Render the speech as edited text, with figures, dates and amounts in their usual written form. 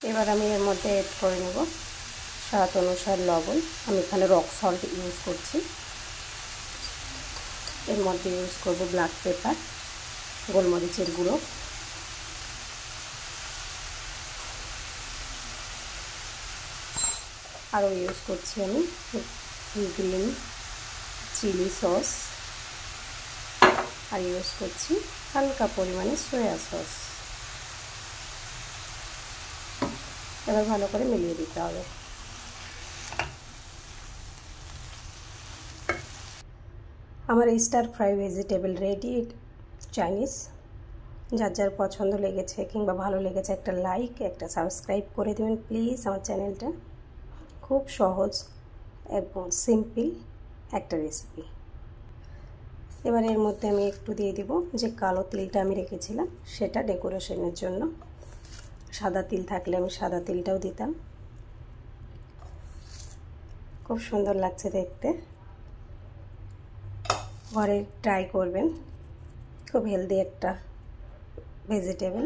এবার আমি এর মধ্যে এড করে নেব স্বাদ অনুসার লবণ। আমি এখানে রক সল্ট ইউজ করছি। এর মধ্যে ইউজ করব ব্ল্যাক পেপার, গোলমরিচের গুঁড়ো, আরও ইউজ করছি আমি গ্রিন চিলি সস, আর ইউজ করছি হালকা পরিমাণে সয়া সস। এবার ভালো করে মিলিয়ে দিতে হবে। আমার এই star fry vegetable ready Chinese. যার যার পছন্দ লেগেছে কিংবা ভালো লেগেছে একটা লাইক, একটা সাবস্ক্রাইব করে দেবেন প্লিজ আমার চ্যানেলটা। খুব সহজ এবং সিম্পল একটা রেসিপি। এবার এর মধ্যে আমি একটু দিয়ে দিব যে কালো তিলটা আমি রেখেছিলাম সেটা ডেকোরেশনের জন্য। সাদা তিল থাকলে আমি সাদা তিলটাও দিতাম। খুব সুন্দর লাগছে দেখতে। ঘরে ট্রাই করবেন, খুব হেলদি একটা ভেজিটেবল।